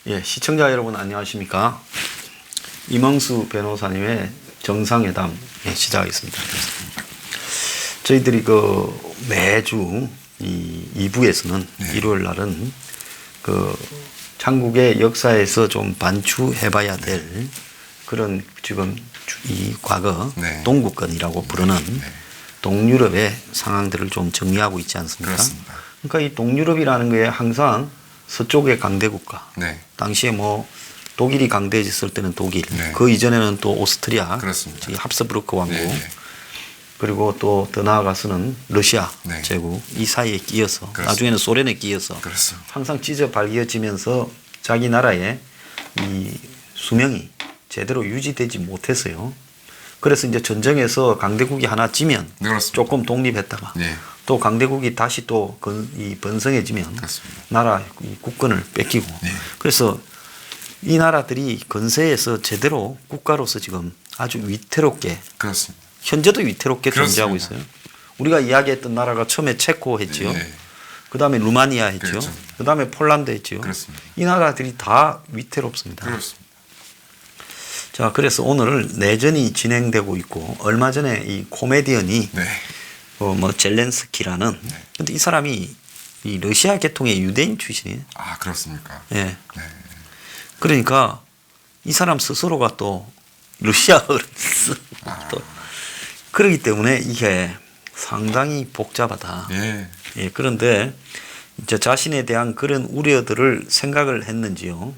예, 시청자 여러분 안녕하십니까? 이멍수 변호사님의 정상회담 시작하겠습니다. 저희들이 매주 이 2부에서는 일요일 날은 한국의 역사에서 좀 반추해봐야 될 그런 지금 이 과거 동구권이라고 부르는 동유럽의 상황들을 좀 정리하고 있지 않습니까? 그렇습니다. 그러니까 이 동유럽이라는 게 항상 서쪽의 강대국가, 당시에 독일이 강대했을 때는 독일, 그 이전에는 또 오스트리아, 합스부르크 왕국, 그리고 또 더 나아가서는 러시아 제국 이 사이에 끼어서 나중에는 소련에 끼어서 항상 찢어 발기어지면서 자기 나라의 이 수명이 제대로 유지되지 못했어요. 그래서 이제 전쟁에서 강대국이 하나 지면 조금 독립했다가 또 강대국이 다시 또 이 번성해지면 나라 이 국권을 뺏기고 그래서 이 나라들이 근세에서 제대로 국가로서 지금 아주 위태롭게 현재도 위태롭게 존재하고 있어요. 우리가 이야기했던 나라가 처음에 체코 했죠. 그 다음에 루마니아 했죠. 그 다음에 폴란드 했죠. 이 나라들이 다 위태롭습니다. 자, 그래서 오늘 내전이 진행되고 있고 얼마 전에 이 코미디언이 젤렌스키라는 근데 이 사람이 이 러시아 계통의 유대인 출신이에요. 아, 그렇습니까? 예. 그러니까 이 사람 스스로가 또 러시아어를 또 그러기 때문에 이게 상당히 복잡하다. 예, 그런데 이제 자신에 대한 그런 우려들을 생각을 했는지요.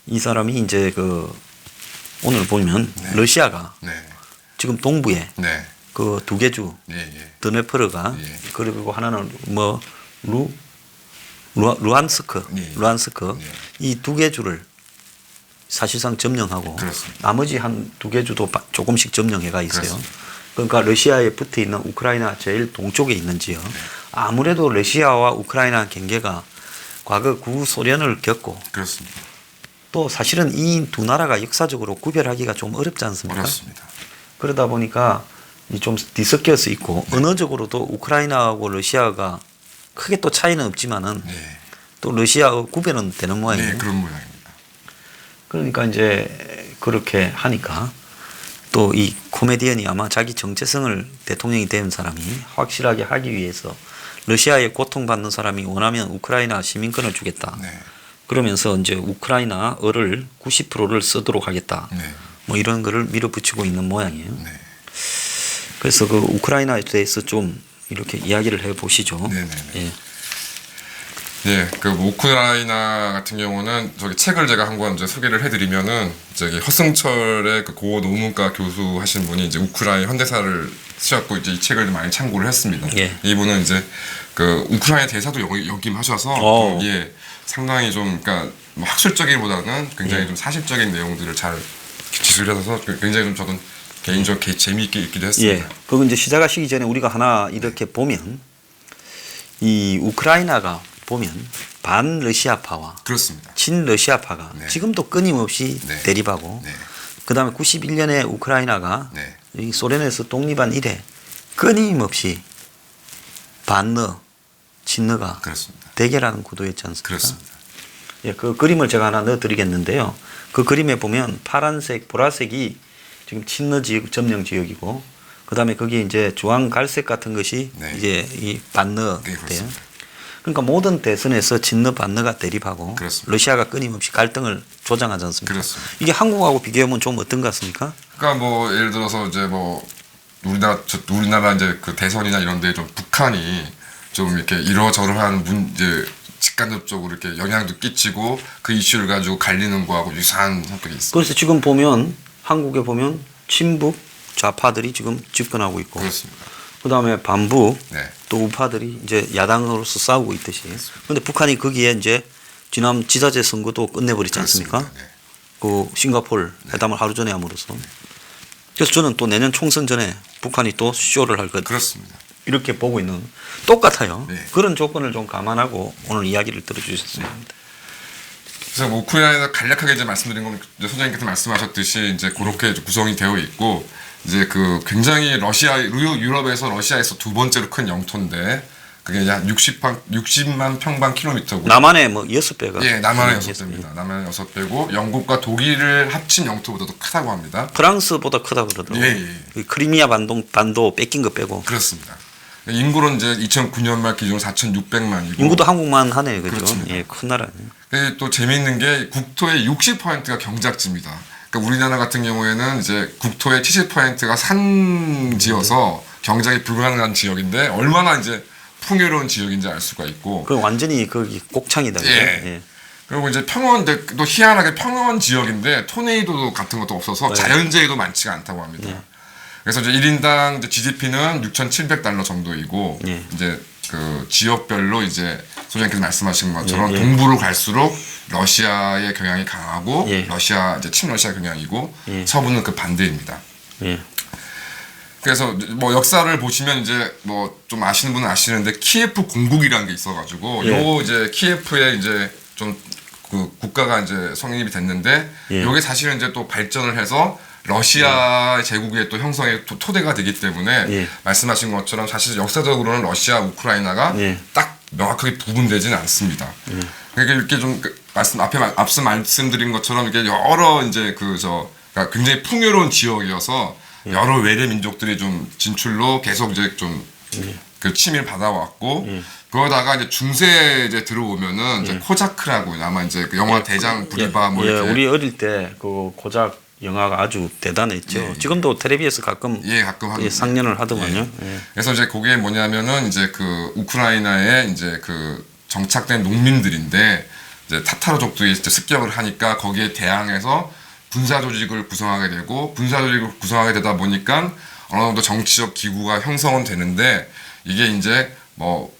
이 사람이 이제 오늘 보면 러시아가 지금 동부에 그 두 개 주 드네프르가 그리고 하나는 루안스크 이 두 개 주를 사실상 점령하고 나머지 한 두 개 주도 조금씩 점령해가 있어요. 그러니까 러시아에 붙어 있는 우크라이나 제일 동쪽에 있는 지역. 아무래도 러시아와 우크라이나 경계가 과거 구소련을 겪고 또 사실은 이 두 나라가 역사적으로 구별하기가 좀 어렵지 않습니까? 그러다 보니까 좀 뒤섞여서 있고 언어적으로도 우크라이나하고 러시아가 크게 또 차이는 없지만은 또 러시아어 구별은 되는 모양이에요. 그런 모양입니다. 그러니까 이제 그렇게 하니까 또 이 코미디언이 아마 자기 정체성을 대통령이 된 사람이 확실하게 하기 위해서 러시아에 고통받는 사람이 원하면 우크라이나 시민권을 주겠다. 그러면서 이제 우크라이나어를 90%를 쓰도록 하겠다. 이런 거를 밀어붙이고 있는 모양이에요. 그래서 그 우크라이나에 대해서 좀 이렇게 이야기를 해 보시죠. 그 우크라이나 같은 경우는 저기 책을 제가 한 권 이제 소개를 해드리면은 저기 허승철의 그 고 논문과 교수 하신 분이 이제 우크라이나 현대사를 쓰셨고 이제 이 책을 많이 참고를 했습니다. 이분은 이제 그 우크라이나 대사도 역임하셔서 상당히 좀 그러니까 학술적이보다는 굉장히 좀 사실적인 내용들을 잘 기술해서 굉장히 좀 저는 개인적으로 재미있게 읽기도 했습니다. 그거 이제 시작하시기 전에 우리가 하나 이렇게 보면 이 우크라이나가 보면 반러시아파와 친러시아파가 지금도 끊임없이 대립하고 그다음에 91년에 우크라이나가 이 소련에서 독립한 이래 끊임없이 반러, 친러가 대결하는 구도였지 않습니까? 그 그림을 제가 하나 넣어드리겠는데요. 그 그림에 보면 파란색, 보라색이 지금 친러 지역, 점령 지역이고 그다음에 거기에 이제 주황 갈색 같은 것이 이제 이 반러대요. 그러니까 모든 대선에서 친러 반러가 대립하고 러시아가 끊임없이 갈등을 조장하지 않습니까? 이게 한국하고 비교하면 좀 어떤 것 같습니까? 그러니까 예를 들어서 이제 우리나라 이제 그 대선이나 이런 데 좀 북한이 좀 이렇게 이러저러한 문제 직간접적으로 이렇게 영향도 끼치고 그 이슈를 가지고 갈리는 거하고 유사한 성격이 있습니다. 그래서 지금 보면 한국에 보면 친북 좌파들이 지금 집권하고 있고 그다음에 반북 또 우파들이 이제 야당으로서 싸우고 있듯이. 그런데 북한이 거기에 이제 지난 지자체 선거도 끝내버리지 않습니까? 그 싱가포르 회담을 하루 전에 함으로써. 그래서 저는 또 내년 총선 전에 북한이 또 쇼를 할 것. 이렇게 보고 있는 똑같아요. 그런 조건을 좀 감안하고 오늘 이야기를 들어주셨습니다. 그래서 우크라이나 간략하게 이제 말씀드린 건 소장님께서 말씀하셨듯이 이제 그렇게 구성이 되어 있고 이제 그 굉장히 유럽에서 러시아에서 두 번째로 큰 영토인데 그게 약 60만 평방 킬로미터고. 남한의 뭐 6배가. 예, 남한의 6배입니다. 남한의 6배고 영국과 독일을 합친 영토보다도 크다고 합니다. 프랑스보다 크다고 그러더라고요. 그 크리미아 반도 뺏긴 거 빼고. 그렇습니다. 인구는 이제 2009년 말 기준으로 4,600만이고. 인구도 한국만 하네, 그죠? 그렇습니다. 예, 큰 나라네. 또 재미있는 게 국토의 60%가 경작지입니다. 그러니까 우리나라 같은 경우에는 이제 국토의 70%가 산지여서 경작이 불가능한 지역인데 얼마나 이제 풍요로운 지역인지 알 수가 있고. 그 완전히 거기 곡창이다. 예. 예. 그리고 이제 또 희한하게 평원 지역인데 토네이도 같은 것도 없어서 네. 자연재해도 많지가 않다고 합니다. 예. 그래서 이제 1인당 이제 GDP는 6,700달러 정도이고 예. 이제 그 지역별로 이제 소장님께서 말씀하신 것처럼 예. 동부로 갈수록 러시아의 경향이 강하고 예. 러시아 이제 친러시아 경향이고 예. 서부는 그 반대입니다. 예. 그래서 뭐 역사를 보시면 이제 뭐 좀 아시는 분은 아시는데 키예프 공국이라는 게 있어가지고 예. 요 이제 키예프에 이제 좀 그 국가가 이제 성립이 됐는데 예. 요게 사실은 이제 또 발전을 해서 러시아 제국의 또 형성의 토대가 되기 때문에 예. 말씀하신 것처럼 사실 역사적으로는 러시아, 우크라이나가 예. 딱 명확하게 구분되지는 않습니다. 그러니까 이렇게 좀 앞서 말씀드린 것처럼 이게 여러 이제 그러니까 굉장히 풍요로운 지역이어서 여러 외래 민족들이 좀 진출로 계속 이제 좀 그 침입을 받아왔고 그러다가 이제 중세에 이제 들어오면은 이제 코자크라고 아마 이제 그 영화 대장 부리바 뭐 이렇게 우리 어릴 때 그 고작 영화가 아주 대단했죠. 예. 지금도 텔레비에서 가끔 하는 상연을 하더만요. 예. 그래서 이제 그게 뭐냐면은 이제 그 우크라이나에 이제 그 정착된 농민들인데 이제 타타르족들이 이제 습격을 하니까 거기에 대항해서 군사 조직을 구성하게 되고 군사 조직을 구성하게 되다 보니까 어느 정도 정치적 기구가 형성은 되는데 이게 이제 뭐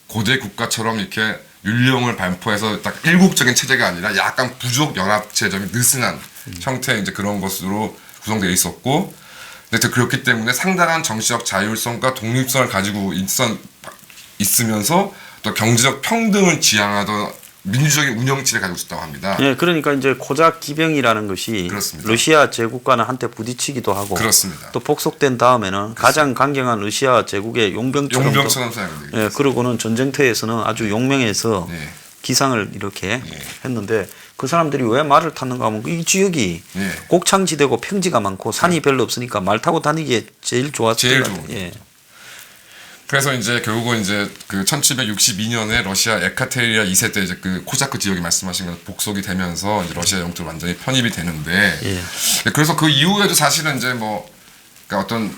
고대 국가처럼 이렇게 율령을 반포해서 딱 일국적인 체제가 아니라 약간 부족 연합체 좀 느슨한 형태의 이제 그런 것으로 구성되어 있었고, 근데 그렇기 때문에 상당한 정치적 자율성과 독립성을 가지고 있으면서 또 경제적 평등을 지향하던 민주적인 운영체를 가지고 있었다고 합니다. 예, 그러니까 이제 고작 기병이라는 것이 그렇습니다. 러시아 제국과는 한때 부딪히기도 하고 그렇습니다. 또 복속된 다음에는 가장 강경한 러시아 제국의 용병처럼 사용되고 예, 그러고는 전쟁터에서는 아주 용맹해서 네. 기상을 이렇게 했는데 그 사람들이 왜 말을 탔는가 하면 이 지역이 네. 곡창지대고 평지가 많고 산이 별로 없으니까 말 타고 다니기에 제일 좋았을 제일 것 좋은. 같아요. 예. 그래서 이제 결국은 이제 그 1762년에 러시아 에카테리아 2세 때 이제 그 코자크 지역이 말씀하신 것 복속이 되면서 이제 러시아 영토로 완전히 편입이 되는데 그래서 그 이후에도 사실은 이제 뭐 그러니까 어떤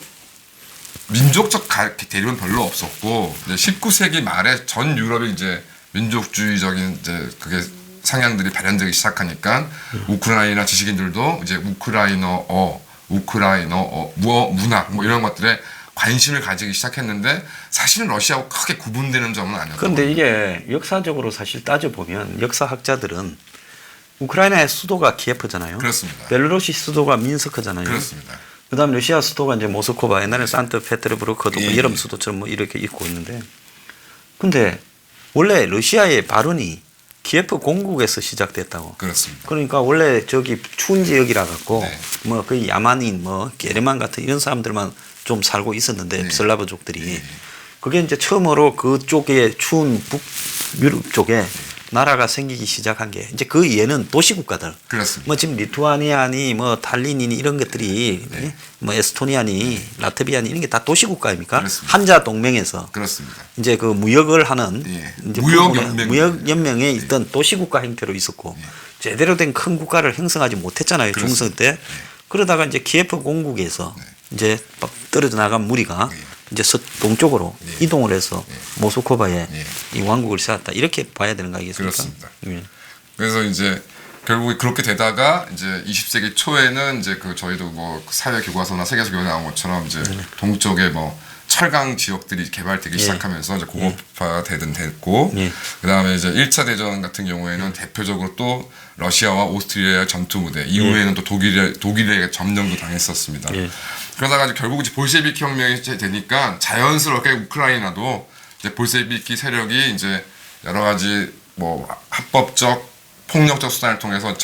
민족적 대립은 별로 없었고 이제 19세기 말에 전 유럽이 이제 민족주의적인 이제 그게 상향들이 발현되기 시작하니까 우크라이나 지식인들도 이제 우크라이너 문학 뭐 이런 것들에 관심을 가지기 시작했는데 사실은 러시아하고 크게 구분되는 점은 아니었던 그런데 겁니다. 이게 역사적으로 사실 따져보면 역사학자들은 우크라이나의 수도가 키예프잖아요. 그렇습니다. 벨루루시 수도가 민스크잖아요. 그렇습니다. 그다음에 러시아 수도가 이제 모스크바, 옛날에 산트페테르부르크도 뭐 여름 수도처럼 뭐 이렇게 있고 있는데, 근데 원래 러시아의 발언이 키예프 공국에서 시작됐다고. 그렇습니다. 그러니까 원래 저기 추운 지역이라 갖고 네. 뭐 거의 야만인 뭐 게르만 같은 이런 사람들만 좀 살고 있었는데 슬라브족들이 그게 이제 처음으로 그쪽에 추운 북유럽 쪽에 나라가 생기기 시작한 게 이제 그 이해는 도시국가들. 그렇습니다. 뭐 지금 리투아니아니 뭐 달린이니 이런 것들이 뭐 에스토니아니 라트비아니 이런 게 다 도시국가입니까? 그렇습니다. 한자 동맹에서 그렇습니다. 이제 그 무역을 하는 이제 무역연맹에 있던 도시국가 형태로 있었고 제대로 된 큰 국가를 형성하지 못했잖아요. 중성 때. 그러다가 이제 키예프 공국에서 이제 떨어져 나간 무리가 이제 동쪽으로 이동을 해서 모스크바에 이 왕국을 세웠다. 이렇게 봐야 되는 거 아니겠습니까? 그렇습니다. 그래서 이제 결국 그렇게 되다가 이제 20세기 초에는 이제 그 저희도 뭐 사회 교과서나 세계에서 교과서 나온 것처럼 이제 동쪽에 뭐 철강 지역들이 개발되기 시작하면서 이제 공업화가 됐고 그다음에 이제 1차 대전 같은 경우에는 대표적으로 또 러시아와 오스트리아의 전투 무대 이후에는 또 독일에게 점령도 당했었습니다. 그러다가 이제 결국 이제 볼셰비키 혁명이 되니까 자연스럽게 우크라이나도 이제 볼셰비키 세력이 이제 여러 가지 뭐 합법적 폭력적 수단을 통해서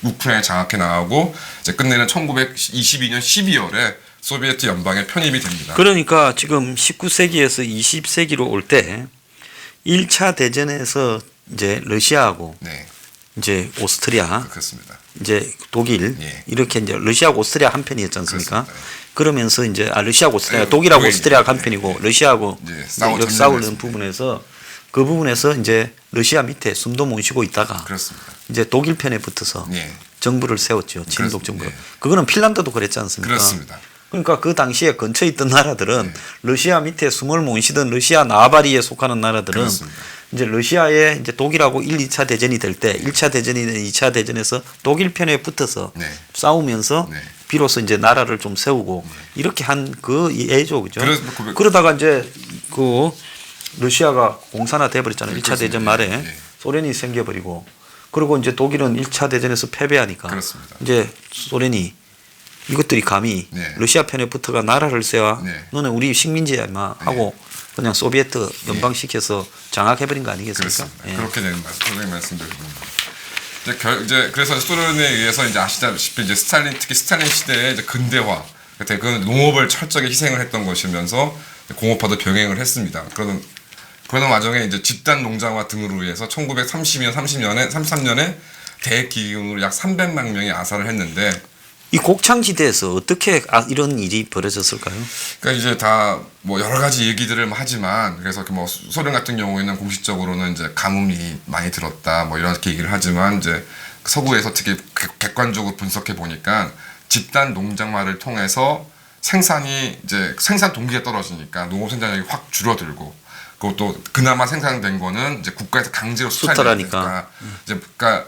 우크라이나 장악해 나가고 이제 끝내는 1922년 12월에 소비에트 연방에 편입이 됩니다. 그러니까 지금 19세기에서 20세기로 올 때 1차 대전에서 이제 러시아하고 네. 이제 오스트리아, 그렇습니다. 이제 독일 예. 이렇게 이제 러시아하고 오스트리아 한 편이었지 않습니까? 그렇습니다. 그러면서 이제 러시아하고 오스트리아, 네, 독일하고 독일, 오스트리아가 한 네, 편이고 네. 러시아하고 이제 싸우는 전쟁을 부분에서 그 부분에서 이제 러시아 밑에 숨도 못 쉬고 있다가 그렇습니다. 이제 독일 편에 붙어서 예. 정부를 세웠죠. 친독 정부를. 네. 그거는 핀란드도 그랬지 않습니까? 그렇습니다. 그러니까 그 당시에 근처에 있던 나라들은 네. 러시아 밑에 숨을 못 쉬던 러시아 나바리에 속하는 나라들은 그렇습니다. 이제 러시아에 이제 독일하고 1, 2차 대전이 될 때 1차 대전이나 2차 대전에서 독일 편에 붙어서 네. 싸우면서 네. 비로소 이제 나라를 좀 세우고 이렇게 한 그 예죠, 그죠? 그래서 그러다가 이제 그 러시아가 공산화 돼버렸잖아요. 1차 그렇습니다. 대전 말에 네. 소련이 생겨버리고 그리고 이제 독일은 1차 대전에서 패배하니까 그렇습니다. 이제 소련이 이것들이 감히 네. 러시아 편에 붙어가 나라를 세워 네. 너는 우리 식민지야 마 하고 그냥 소비에트 연방시켜서 장악해버린 거 아니겠습니까? 그렇습니다. 예. 그렇게 되는 선생님 말씀대로 이제 그래서 소련에 의해서 이제 아시다시피 이제 특히 스탈린 시대에 이제 근대화, 그 농업을 철저하게 희생을 했던 것이면서 공업화도 병행을 했습니다. 그러는 와중에 이제 집단 농장화 등으로 인해서 33년에 대기근으로 약 300만 명이 아사를 했는데 이 곡창지대에서 어떻게 이런 일이 벌어졌을까요? 그러니까 이제 다 뭐 여러 가지 얘기들을 하지만 그래서 뭐 소련 같은 경우에는 공식적으로는 이제 가뭄이 많이 들었다 뭐 이렇게 얘기를 하지만 이제 서구에서 특히 객관적으로 분석해 보니까 집단 농장화를 통해서 생산 동기가 떨어지니까 농업 생산량이 확 줄어들고 그것도 그나마 생산된 거는 이제 국가에서 강제로 수탈하니까 이제 그러니까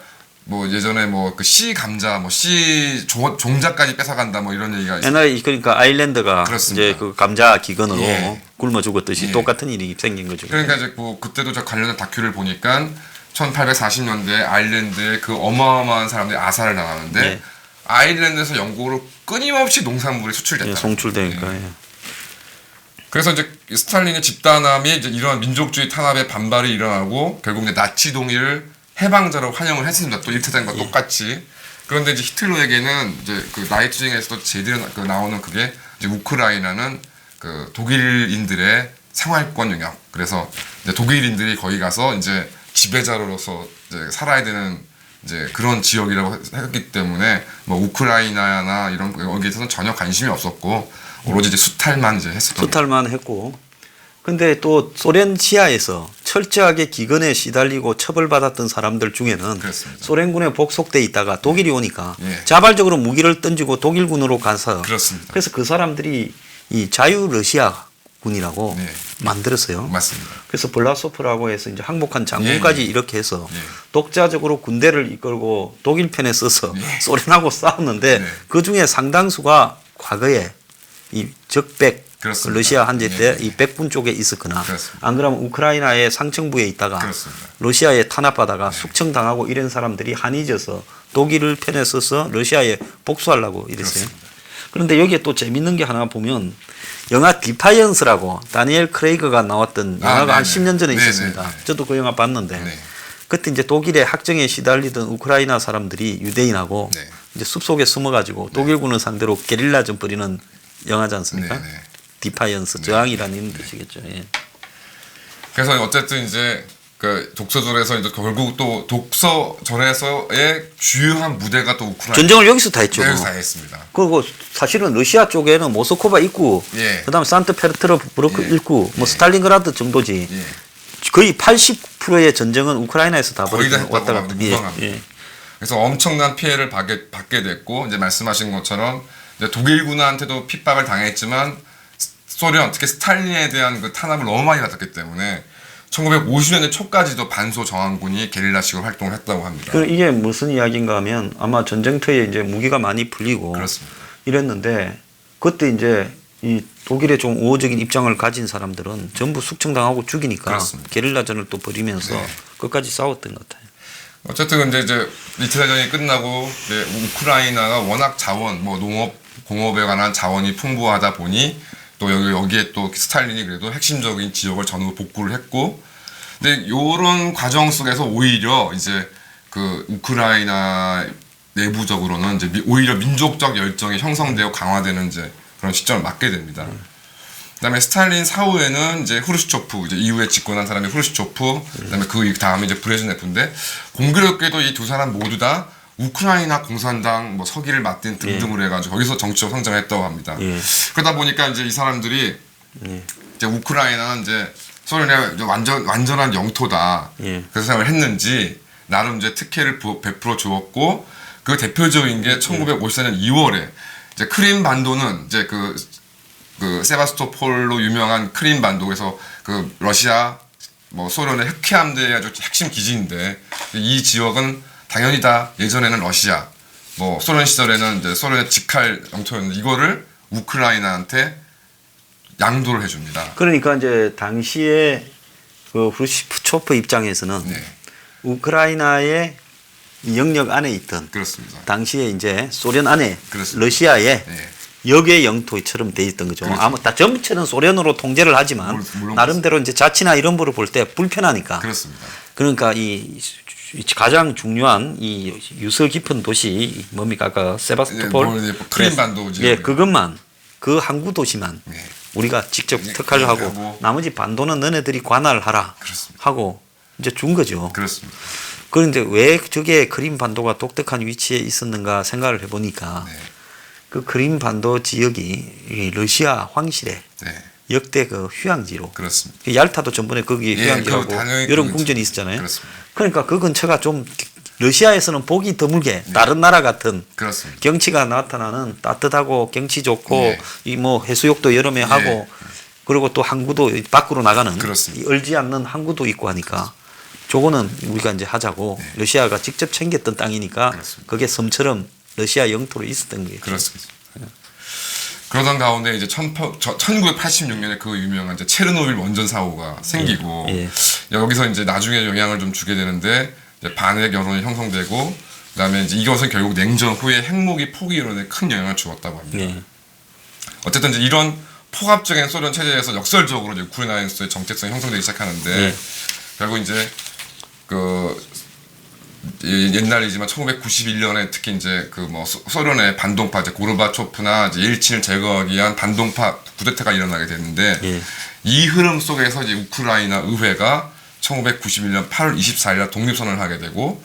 뭐 예전에 뭐 그 씨 감자 뭐 씨 종자까지 뺏어간다 뭐 이런 얘기가 있어요. 옛날에 그러니까 아일랜드가 그렇습니다. 이제 그 감자 기근으로 예. 굶어 죽었듯이 예. 똑같은 일이 생긴 거죠. 그러니까 이제 뭐 그때도 저 관련된 다큐를 보니까 1840년대 아일랜드에 그 어마어마한 사람들이 아사를 당하는데 예. 아일랜드에서 영국으로 끊임없이 농산물이 수출됐다. 예, 송출되니까. 예. 그래서 이제 스탈린의 집단함이 이제 이러한 민족주의 탄압에 반발이 일어나고 결국 이제 나치 동의를 해방자로 환영을 했습니다. 또 1차전과 똑같이. 그런데 이제 히틀러에게는 이제 그 나이트징에서도 제대로 나오는 그게 이제 우크라이나는 그 독일인들의 생활권 영역. 그래서 이제 독일인들이 거기 가서 이제 지배자로서 이제 살아야 되는 이제 그런 지역이라고 했기 때문에 뭐 우크라이나나 이런 여기에 있어서는 전혀 관심이 없었고 오로지 이제 수탈만 이제 했었던. 수탈만 했고. 근데 또 소련 지하에서 철저하게 기근에 시달리고 처벌받았던 사람들 중에는 그렇습니다. 소련군에 복속돼 있다가 독일이 오니까 예. 자발적으로 무기를 던지고 독일군으로 가서 그렇습니다. 그래서 그 사람들이 이 자유 러시아 군이라고 네. 만들었어요. 맞습니다. 그래서 블라소프라고 해서 이제 항복한 장군까지 예. 이렇게 해서 예. 독자적으로 군대를 이끌고 독일 편에 서서 예. 소련하고 싸웠는데 네. 그 중에 상당수가 과거에 이 적백 그렇습니다. 러시아 한제 때 예. 이 백분 쪽에 있었거나 그렇습니다. 안 그러면 우크라이나의 상층부에 있다가 그렇습니다. 러시아에 탄압받다가 숙청당하고 이런 사람들이 한해져서 독일을 편에 서서 러시아에 복수하려고 이랬어요. 그렇습니다. 그런데 여기에 또 재밌는 게 하나 보면 영화 디파이언스라고 다니엘 크레이그가 나왔던 영화가 한 10년 전에 있었습니다. 네네. 저도 그 영화 봤는데 네. 그때 이제 독일의 학정에 시달리던 우크라이나 사람들이 유대인하고 네. 이제 숲속에 숨어가지고 독일군을 상대로 게릴라전 벌이는 영화지 않습니까? 네, 네. 디파이언스 저항이라는 뜻이겠죠. 예. 그래서 어쨌든 이제 그 독서전에서 이제 결국 또 독서전에서의 주요한 무대가 또 우크라이나 전쟁을 여기서 다 했죠. 여기서 다 했습니다. 그리고 사실은 러시아 쪽에는 모스크바 입구, 예. 그다음에 산트페르트르부르크 예. 입구, 뭐 예. 스탈린그라드 정도지. 예. 거의 80%의 전쟁은 우크라이나에서 다 거의 다 벌어지고 왔다 했다고 갔다. 무방합니다. 예. 그래서 엄청난 피해를 받게 됐고 이제 말씀하신 것처럼 이제 독일군한테도 핍박을 당했지만 소련 특히 스탈린에 대한 그 탄압을 너무 많이 받았기 때문에 1950년대 초까지도 반소 저항군이 게릴라식으로 활동을 했다고 합니다. 그 이게 무슨 이야기인가 하면 아마 전쟁터에 이제 무기가 많이 풀리고 그렇습니다. 이랬는데 그때 이제 이 독일의 좀 우호적인 입장을 가진 사람들은 전부 숙청당하고 죽이니까 그렇습니다. 게릴라전을 또 벌이면서 네. 끝까지 싸웠던 것 같아요. 어쨌든 근데 이제 이태전이 끝나고 이제 우크라이나가 워낙 자원, 뭐 농업, 공업에 관한 자원이 풍부하다 보니 또 여기에 또 스탈린이 그래도 핵심적인 지역을 전후 복구를 했고, 근데 요런 과정 속에서 오히려 이제 그 우크라이나 내부적으로는 이제 오히려 민족적 열정이 형성되고 강화되는 이제 그런 시점을 맞게 됩니다. 그다음에 스탈린 사후에는 이제 후르시초프, 이제 이후에 집권한 사람이 후르시초프, 그다음에 그 다음에 이제 브레즈네프인데 공교롭게도 이 두 사람 모두 다 우크라이나 공산당 뭐 서기를 맡은 등등으로 해가지고 거기서 정치적 성장했다고 합니다. 그러다 보니까 이제 이 사람들이 이제 우크라이나는 이제 소련의 완전한 영토다. 그래서 생각을 했는지 나름 이제 특혜를 베풀어 주었고 그 대표적인 게 1954년 2월에 이제 크림 반도는 이제 그 세바스토폴로 유명한 크림 반도에서 그 러시아 뭐 소련의 흑해함대의 아주 핵심 기지인데 이 지역은 당연히 다 예전에는 러시아 뭐 소련 시절에는 이제 소련의 직할 영토였는데 이거를 우크라이나한테 양도를 해줍니다. 그러니까 이제 당시에 그 후르시초프 입장에서는 우크라이나의 영역 안에 있던 그렇습니다. 당시에 이제 소련 안에 그렇습니다. 러시아의 역의 영토처럼 돼 있던 거죠. 그렇죠. 아무 다 전체는 소련으로 통제를 하지만 물론 나름대로 이제 자치나 이런 거를 볼 때 불편하니까. 그렇습니다. 그러니까 이 가장 중요한 이 유서 깊은 도시 뭡니까 그 세바스토폴 크림 반도 예, 그것만 그 항구 도시만 우리가 직접 특활을 하고 나머지 반도는 너네들이 관할을 하라 그렇습니다. 하고 이제 준 거죠. 그렇습니다. 그런데 왜 저게 크림 반도가 독특한 위치에 있었는가 생각을 해보니까 그 크림 반도 지역이 이 러시아 황실의 역대 그 휴양지로. 그렇습니다. 그 얄타도 전번에 거기 휴양지라고 여름 궁전이 있었잖아요. 그렇습니다. 그러니까 그 근처가 좀 러시아에서는 보기 드물게 다른 나라 같은 그렇습니다. 경치가 나타나는 따뜻하고 경치 좋고 이 뭐 해수욕도 여름에 하고 그리고 또 항구도 밖으로 나가는 이 얼지 않는 항구도 있고 하니까 저거는 우리가 이제 하자고 러시아가 직접 챙겼던 땅이니까 그게 섬처럼 러시아 영토로 있었던 거예요. 그렇습니다. 그러던 가운데 이제 1986년에 그 유명한 이제 체르노빌 원전 사고가 생기고 여기서 이제 나중에 영향을 좀 주게 되는데 이제 반핵 여론이 형성되고 그다음에 이제 이것은 결국 냉전 후에 핵무기 포기 여론에 큰 영향을 주었다고 합니다. 어쨌든 이제 이런 포갑적인 소련 체제에서 역설적으로 이제 우크라이나에서의 정체성이 형성되기 시작하는데 결국 이제 그 옛날이지만 1991년에 특히 이제 그 뭐 소련의 반동파 이제 고르바초프나 이제 일친을 제거하기 위한 반동파 쿠데타가 일어나게 됐는데 이 흐름 속에서 이제 우크라이나 의회가 1991년 8월 24일 날 독립선언을 하게 되고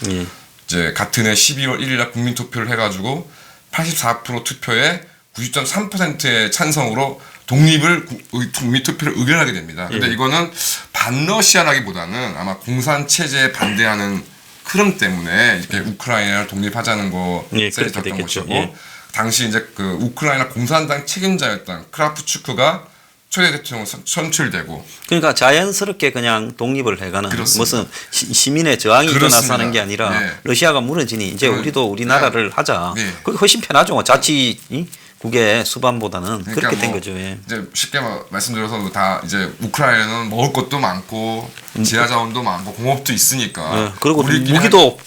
이제 같은 해 12월 1일 날 국민 투표를 해가지고 84% 투표에 90.3%의 찬성으로 국민 투표를 의결하게 됩니다. 근데 이거는 반러시아라기보다는 아마 공산 체제에 반대하는 흐름 때문에 이렇게 우크라이나를 독립하자는 것에 됐던 것이고 당시 이제 그 우크라이나 공산당 책임자였던 크라프추크가 초대 대통령으로 선출되고 그러니까 자연스럽게 그냥 독립을 해가는 무슨 시민의 저항이 일어나서 하는 게 아니라 러시아가 무너지니 이제 우리도 우리나라를 하자. 그게 훨씬 편하죠. 자치국의 수반보다는 그러니까 그렇게 된 뭐 거죠. 이제 쉽게 말씀드려서 다 이제 우크라이나는 먹을 것도 많고 지하자원도 많고 공업도 있으니까 그리고 무기도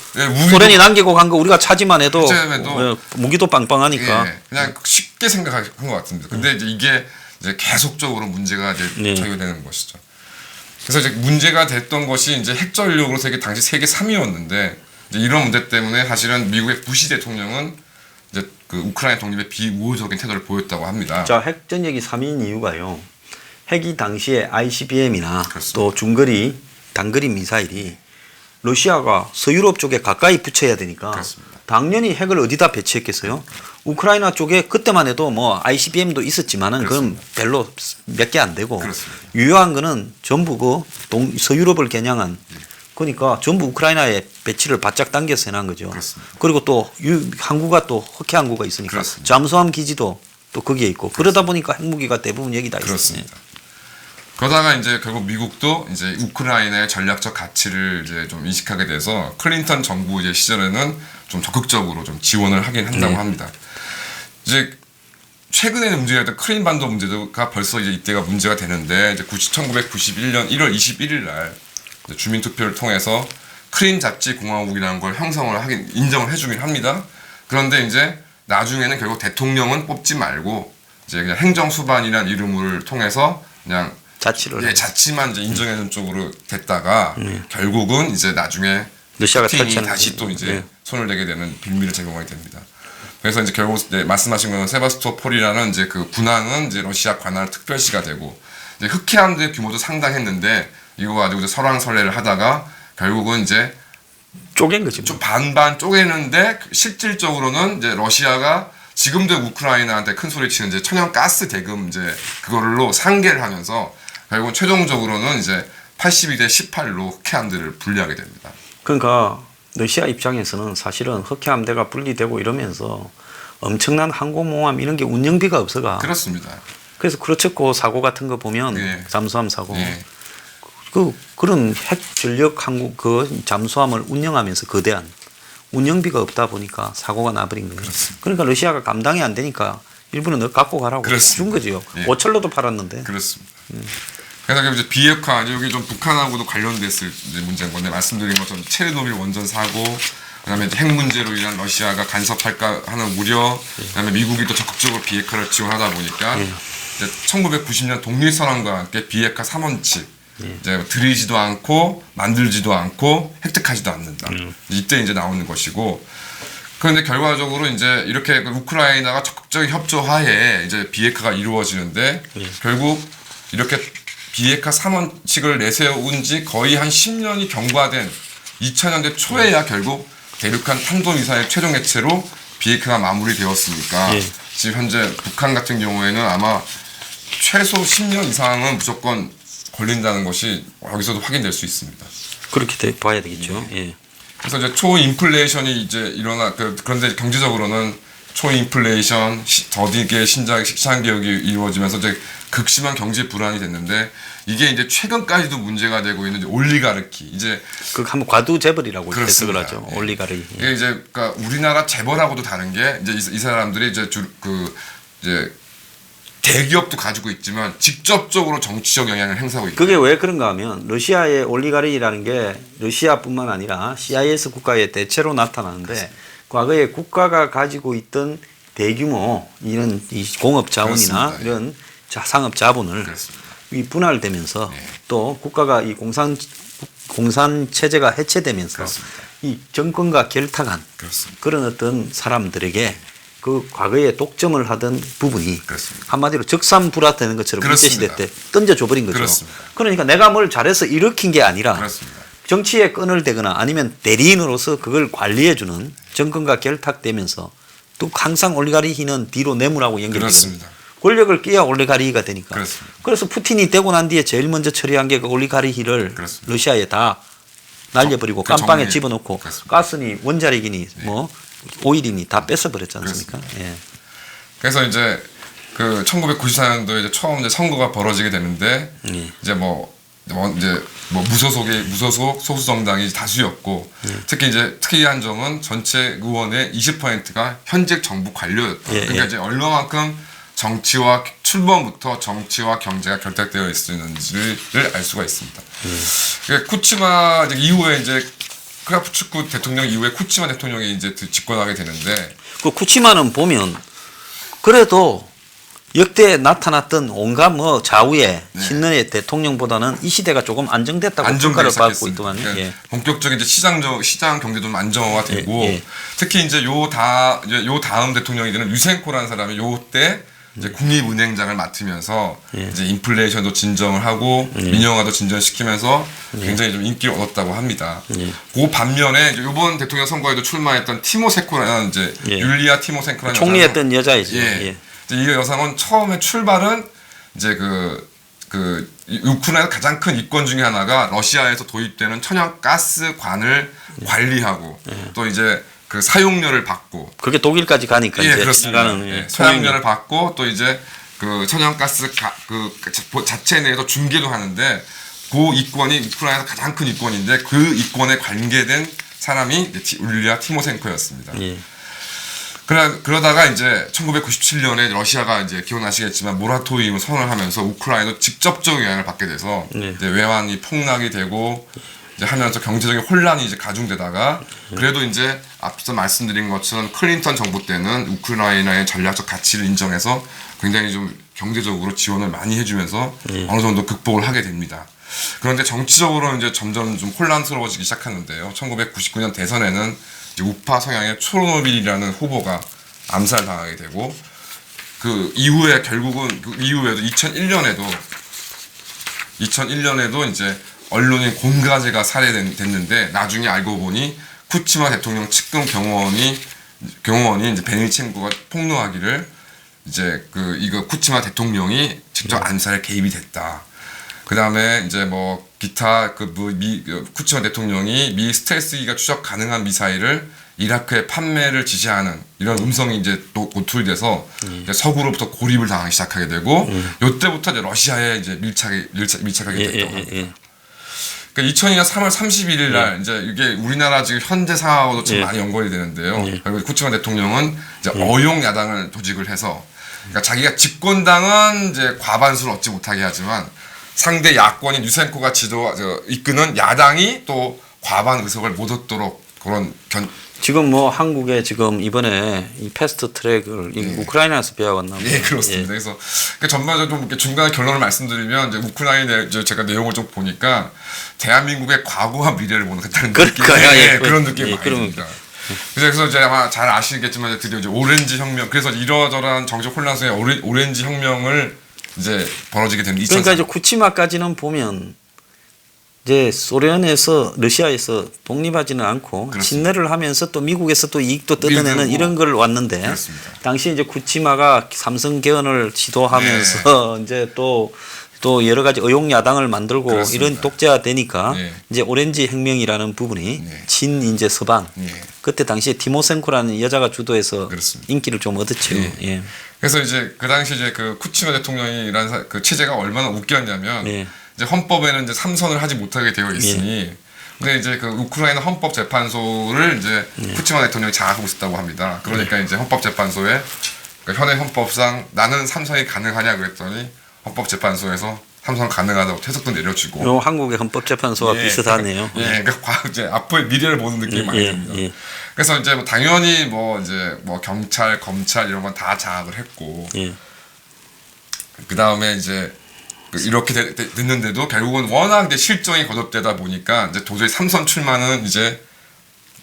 소련이 남기고 간 거 우리가 차지만 해도 무기도 빵빵하니까 그냥 쉽게 생각한 것 같습니다. 근데 이제 이게 이제 계속적으로 문제가 이제 제기되는 것이죠. 그래서 이제 문제가 됐던 것이 이제 핵전력으로 당시 세계 3위였는데 이런 문제 때문에 사실은 미국의 부시 대통령은 이제 그 우크라이나 독립에 비우호적인 태도를 보였다고 합니다. 자, 핵전력이 3위인 이유가요. 핵이 당시에 ICBM이나 또 중거리, 단거리 미사일이 러시아가 서유럽 쪽에 가까이 붙여야 되니까 당연히 핵을 어디다 배치했겠어요? 우크라이나 쪽에 그때만 해도 뭐 ICBM도 있었지만은 그건 별로 몇 개 안 되고 유효한 거는 전부 그 서유럽을 겨냥한 그러니까 전부 우크라이나에 배치를 바짝 당겨서 해놓은 거죠. 그리고 또 항구가 또 흑해 항구가 있으니까 잠수함 기지도 또 거기에 있고 그러다 보니까 핵무기가 대부분 여기다 있습니다. 그러다가 이제 결국 미국도 이제 우크라이나의 전략적 가치를 이제 좀 인식하게 돼서 클린턴 정부 이제 시절에는 좀 적극적으로 좀 지원을 하긴 한다고 합니다. 이제 최근에 문제였던 크림 반도 문제가 벌써 이제 이때가 문제가 되는데 이제 1991년 1월 21일 날 주민 투표를 통해서 크림 잡지 공화국이라는 걸 인정을 해주긴 합니다. 그런데 이제 나중에는 결국 대통령은 뽑지 말고 이제 그냥 행정 수반이라는 이름을 통해서 그냥 자치만 이제 인정해준 쪽으로 됐다가 결국은 이제 나중에 러시아가 푸틴이 다시 또 이제 손을 대게 되는 빌미를 제공하게 됩니다. 그래서 이제 결국 이제 말씀하신 것은 세바스토폴이라는 이제 그 군항은 이제 러시아 관할 특별시가 되고 이제 흑해함대 규모도 상당했는데 이거 가지고 이제 설왕설래를 하다가 결국은 이제 쪼갠 거지. 좀 반반 쪼개는데 실질적으로는 이제 러시아가 지금도 우크라이나한테 큰 소리 치는 이제 천연가스 대금 이제 그걸로 상계를 하면서 결국 최종적으로는 이제 82대 18로 흑해함대를 분리하게 됩니다. 그러니까 러시아 입장에서는 사실은 흑해함대가 분리되고 이러면서 엄청난 항공모함 이런 게 운영비가 없어가. 그렇습니다. 그래서 크루츠코 사고 같은 거 보면 예. 잠수함 사고 예. 그런 핵 전력 항공 그 잠수함을 운영하면서 거대한 운영비가 없다 보니까 사고가 나버린 거예요. 그렇습니다. 그러니까 러시아가 감당이 안 되니까 일부는 너 갖고 가라고 그렇습니다. 준 거지요. 예. 5철로도 팔았는데. 그렇습니다. 그래서 이제 비핵화 여기 좀 북한하고도 관련됐을 이제 문제인 건데 말씀드린 것처럼 체르노빌 원전 사고, 그다음에 핵 문제로 인한 러시아가 간섭할까 하는 우려, 그다음에 미국이 또 적극적으로 비핵화를 지원하다 보니까 이제 1990년 독립선언과 함께 비핵화 3원칙 이제 들이지도 않고 만들지도 않고 획득하지도 않는다. 이때 이제 나오는 것이고. 그런데 결과적으로 이제 이렇게 우크라이나가 적극적인 협조하에 이제 비핵화가 이루어지는데 결국 이렇게 비핵화 3원칙을 내세운 지 거의 한 10년이 경과된 2000년대 초에야 결국 대륙간 탄도미사일 최종 해체로 비핵화가 마무리되었으니까 지금 현재 북한 같은 경우에는 아마 최소 10년 이상은 무조건 걸린다는 것이 여기서도 확인될 수 있습니다. 그렇게 봐야 되겠죠. 예. 그래서 이제 초인플레이션이 이제 일어나 그런데 경제적으로는 초인플레이션, 더디게 시장 개혁이 이루어지면서 이제 극심한 경제 불안이 됐는데 이게 이제 최근까지도 문제가 되고 있는 이제 올리가르키 이제 그 한번 과두 재벌이라고 해석을 그렇습니다. 하죠. 예. 올리가르키. 이게 이제 그러니까 우리나라 재벌하고도 다른 게 이제 이 사람들이 이제 이제 대기업도 가지고 있지만 직접적으로 정치적 영향을 행사하고 있고. 그게 왜 그런가 하면 러시아의 올리가르키라는 게 러시아뿐만 아니라 CIS 국가의 대체로 나타나는데 그렇습니다. 과거에 국가가 가지고 있던 대규모 이런 이 공업 자원이나 그렇습니다. 이런 상업 자본을 그렇습니다. 이 분할되면서 네. 또 국가가 이 공산 체제가 해체되면서 그렇습니다. 이 정권과 결탁한 그렇습니다. 그런 어떤 사람들에게 그 과거에 독점을 하던 부분이 그렇습니다. 한마디로 적산불화되는 것처럼 그렇습니다. 일제시대 때 던져줘 버린 거죠. 그렇습니다. 그러니까 내가 뭘 잘해서 일으킨 게 아니라 그렇습니다. 정치에 끈을 대거나 아니면 대리인으로서 그걸 관리해주는 정권과 결탁되면서 또 항상 올리가리히는 뒤로 뇌물하고 연결되거든요. 그렇습니다. 권력을 끼야 올리가리히가 되니까. 그렇습니다. 그래서 푸틴이 되고 난 뒤에 제일 먼저 처리한 게 그 올리가리히를 그렇습니다. 러시아에 다 날려버리고 깜빵에 집어넣고 그렇습니다. 가스니 원자력이니 뭐 오일이니 다 뺏어버렸지 않습니까? 예. 그래서 이제 그 1994년도에 이제 처음 이제 선거가 벌어지게 되는데 이제 무소속 소수 정당이 다수였고 특히 이제 특이한 점은 전체 의원의 20%가 현직 정부 관료였다. 그러니까 이제 얼마만큼 정치와 출범부터 정치와 경제가 결탁되어 있었는지를 알 수가 있습니다. 그러니까 쿠치마 이후에 이제 크라프츠쿠 대통령 이후에 쿠치마 대통령이 이제 집권하게 되는데 그 쿠치마는 보면 그래도 역대 나타났던 온갖 뭐 좌우의 신년의 대통령보다는 이 시대가 조금 안정됐다고 평가를 받고 있더만요. 그러니까 예. 본격적인 이제 시장 경제도 안정화가 되고 특히 이제 요 다음 대통령이 되는 유센코라는 사람이 요때 이제 국립은행장을 맡으면서 이제 인플레이션도 진정을 하고 민영화도 진전시키면서 굉장히 좀 인기를 얻었다고 합니다. 그 반면에 이번 대통령 선거에도 출마했던 티모세코라는 이제 율리아 티모센코라는 총리했던 여자이죠. 예. 이 여성은 처음에 출발은 이제 우크라이나 가장 큰 이권 중에 하나가 러시아에서 도입되는 천연가스관을 관리하고 또 이제 그 사용료를 받고 그게 독일까지 가니까 이제 그렇습니다. 사용료를 받고 또 이제 그 천연가스 자체 내에서 중개도 하는데 그 이권이 우크라이나 가장 큰 이권인데 그 이권에 관계된 사람이 율리아 티모센코였습니다. 그러다가 이제 1997년에 러시아가 이제 기억나시겠지만 모라토리움을 선언하면서 우크라이나도 직접적 영향을 받게 돼서 이제 외환이 폭락이 되고 이제 하면서 경제적인 혼란이 이제 가중되다가 그래도 이제 앞서 말씀드린 것처럼 클린턴 정부 때는 우크라이나의 전략적 가치를 인정해서 굉장히 좀 경제적으로 지원을 많이 해주면서 어느 정도 극복을 하게 됩니다. 그런데 정치적으로 이제 점점 좀 혼란스러워지기 시작하는데요. 1999년 대선에는 이제 우파 성향의 초르노빌이라는 후보가 암살당하게 되고 그 이후에 결국은 그 이후에도 2001년에도 이제 언론인 공가제가 살해됐는데 나중에 알고 보니 쿠치마 대통령 측근 경호원이 이제 베닐첸코가 폭로하기를 이제 이거 쿠치마 대통령이 직접 암살에 개입이 됐다. 그 다음에 이제 뭐 기타 쿠치마 대통령이 미 스텔스기가 추적 가능한 미사일을 이라크에 판매를 지시하는 이런 음성이 이제 또 노출돼서 이제 서구로부터 고립을 당하기 시작하게 되고 이때부터 이제 러시아에 이제 밀착하게 됐다고 합니다. 그러니까 2002년 3월 31일 날 이제 이게 우리나라 지금 현재 상황하고도 좀 많이 연관이 되는데요. 그리고 쿠치마 대통령은 이제 어용 야당을 조직을 해서 그러니까 자기가 집권당은 이제 과반수를 얻지 못하게 하지만 상대 야권인 유센코가 이끄는 야당이 또 과반 의석을 못 얻도록 그런 지금 뭐 한국에 지금 이번에 이 패스트 트랙을 우크라이나에서 배워왔나 봐요. 네, 그렇습니다. 그래서 전반적으로 좀 이렇게 중간에 결론을 말씀드리면 이제 우크라이나 제가 내용을 좀 보니까 대한민국의 과거와 미래를 보는 듯한 느낌, 그런 느낌이 많이 듭니다. 그래서 이제 아마 잘 아시겠지만 드디어 이제 오렌지 혁명, 그래서 이러저러한 정치적 혼란 속에 오렌지 혁명을 이제 벌어지게 됩니다. 그러니까 이제 쿠치마까지는 보면 이제 소련에서 러시아에서 독립하지는 않고 그렇습니다. 친내를 하면서 또 미국에서 또 이익도 뜯어내는 이런 걸 왔는데 그렇습니다. 당시 이제 쿠치마가 삼성 개헌을 지도하면서 이제 또 여러 가지 의용 야당을 만들고 그렇습니다. 이런 독재가 되니까 이제 오렌지 혁명이라는 부분이 친 이제 서방 그때 당시에 티모센코라는 여자가 주도해서 그렇습니다. 인기를 좀 얻었죠. 그래서 이제 그 당시 이제 그 쿠치마 대통령이라는 그 체제가 얼마나 웃겼냐면 이제 헌법에는 이제 삼선을 하지 못하게 되어 있으니 근데 이제 그 우크라이나 헌법재판소를 이제 쿠치마 대통령이 장악하고 있었다고 합니다. 그러니까 이제 헌법재판소에 그러니까 현행 헌법상 나는 삼선이 가능하냐 그랬더니 헌법재판소에서 삼선 가능하다고 퇴석도 내려주고. 한국의 헌법재판소와 비슷하네요. 그러니까 이제 앞으로의 미래를 보는 느낌이 많이 듭니다. 그래서 이제 뭐 당연히 뭐 이제 뭐 경찰, 검찰 이런 건 다 장악을 했고. 그 다음에 이제 이렇게 됐는데도 결국은 워낙 이제 실정이 거듭되다 보니까 이제 도저히 삼선 출마는 이제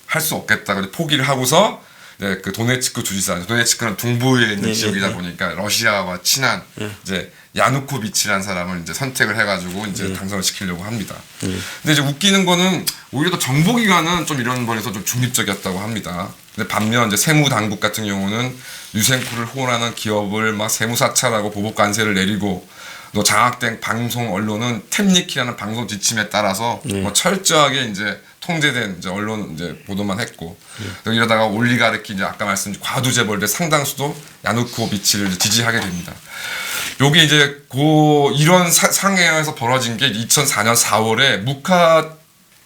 할 수 없겠다. 포기를 하고서 그 도네츠크 주지사, 도네츠크는 동부에 있는 지역이다 보니까 러시아와 친한 이제 야누코비치라는 사람을 이제 선택을 해가지고 이제 당선을 시키려고 합니다. 근데 이제 웃기는 거는 오히려 또 정보기관은 좀 이런 면에서 좀 중립적이었다고 합니다. 근데 반면 이제 세무당국 같은 경우는 유센코를 후원하는 기업을 막 세무사찰하고 보복 관세를 내리고 또 장악된 방송 언론은 템니키라는 방송 지침에 따라서 뭐 철저하게 이제 통제된 이제 언론 이제 보도만 했고 이러다가 올리가르키 이제 아까 말씀드린 과두 재벌들 상당수도 야누코비치를 지지하게 됩니다. 요게 이제 이런 상황에서 벌어진 게 2004년 4월에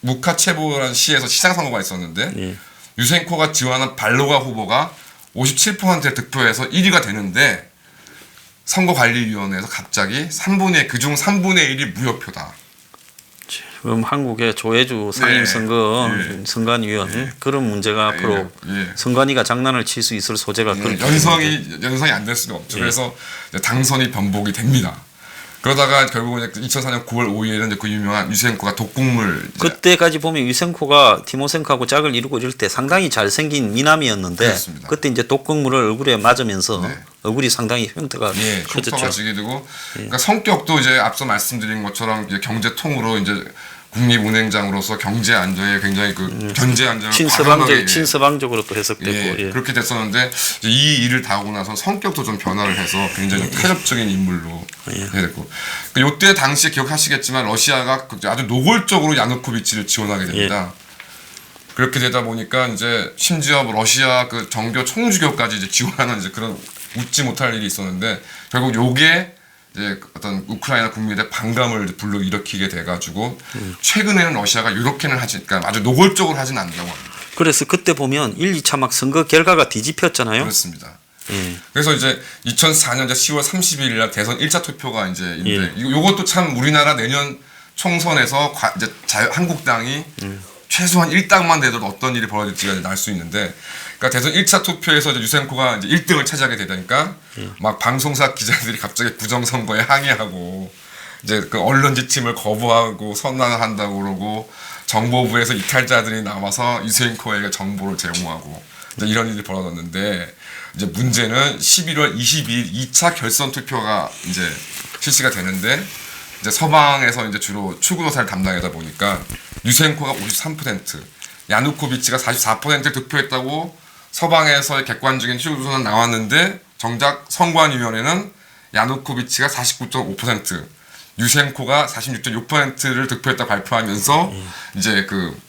무카체보라는 시에서 시장 선거가 있었는데 유센코가 지원하는 발로가 후보가 57%의 득표에서 1위가 되는데 선거관리위원회에서 갑자기 그중 3분의 1이 무효표다. 지금 한국의 조혜주 상임선거 선관위원 그런 문제가 앞으로 선관위가 장난을 칠 수 있을 소재가 연상이 안 될 수가 없죠. 그래서 이제 당선이 변복이 됩니다. 그러다가 결국은 2004년 9월 5일에는 이제 그 유명한 유센코가 독국물 그때까지 보면 유센코가 티모센코하고 짝을 이루고 이럴 때 상당히 잘생긴 미남이었는데 그렇습니다. 그때 이제 독극물을 얼굴에 맞으면서 얼굴이 상당히 형태가 흉터가 지게 되고 그러니까 성격도 이제 앞서 말씀드린 것처럼 이제 경제통으로 이제 국립은행장으로서 경제 안정에 굉장히 견제 안정을 친서방적으로 또 해석되고 그렇게 됐었는데 이 일을 다 하고 나서 성격도 좀 변화를 해서 굉장히 쾌접적인 인물로 됐고 이때 당시에 기억하시겠지만 러시아가 아주 노골적으로 야누코비치를 지원하게 됩니다. 그렇게 되다 보니까 이제 심지어 러시아 그 정교 총주교까지 이제 지원하는 이제 그런 웃지 못할 일이 있었는데 결국 요게 이제 어떤 우크라이나 국민의 반감을 불러일으키게 돼가지고 최근에는 러시아가 이렇게는 그러니까 아주 노골적으로 하진 않는다고 합니다. 그래서 그때 보면 1, 2차 막 선거 결과가 뒤집혔잖아요. 그렇습니다. 그래서 이제 2004년 10월 30일 날 대선 1차 투표가 이제 이것도 참 우리나라 내년 총선에서 이제 한국당이 최소한 1당만 되더라도 어떤 일이 벌어질지가 날 수 있는데 그러니까 대선 1차 투표에서 이제 유센코가 이제 1등을 차지하게 되니까 막 방송사 기자들이 갑자기 부정선거에 항의하고 이제 그 언론 지침을 거부하고 선언을 한다고 그러고 정보부에서 이탈자들이 나와서 유센코에게 정보를 제공하고 이제 이런 일이 벌어졌는데 이제 문제는 11월 22일 2차 결선 투표가 이제 실시가 되는데 이제 서방에서 이제 주로 추구 조사를 담당하다 보니까 유센코가 53%, 야누코비치가 44%를 득표했다고 서방에서의 객관적인 추구 조사는 나왔는데 정작 선관위원회는 야누코비치가 49.5%, 유센코가 46.6%를 득표했다 발표하면서 이제 그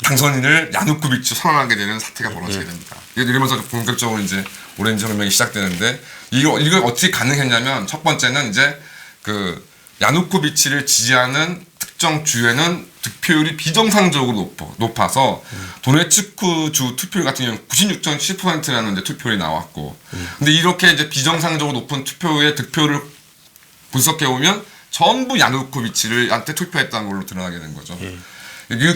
당선인을 야누코비치 선언하게 되는 사태가 벌어지게 됩니다. 이러면서 본격적으로 이제 오렌지 혁명이 시작되는데 이걸 어떻게 가능했냐면 첫 번째는 이제 그 야누코비치를 지지하는 특정 주에는 득표율이 비정상적으로 높아서 도네츠크 주 투표율 같은 경우는 96.7%라는 이제 투표율이 나왔고, 근데 이렇게 이제 비정상적으로 높은 투표의 득표를 분석해 보면 전부 야누코비치를한테 투표했다는 걸로 드러나게 된 거죠.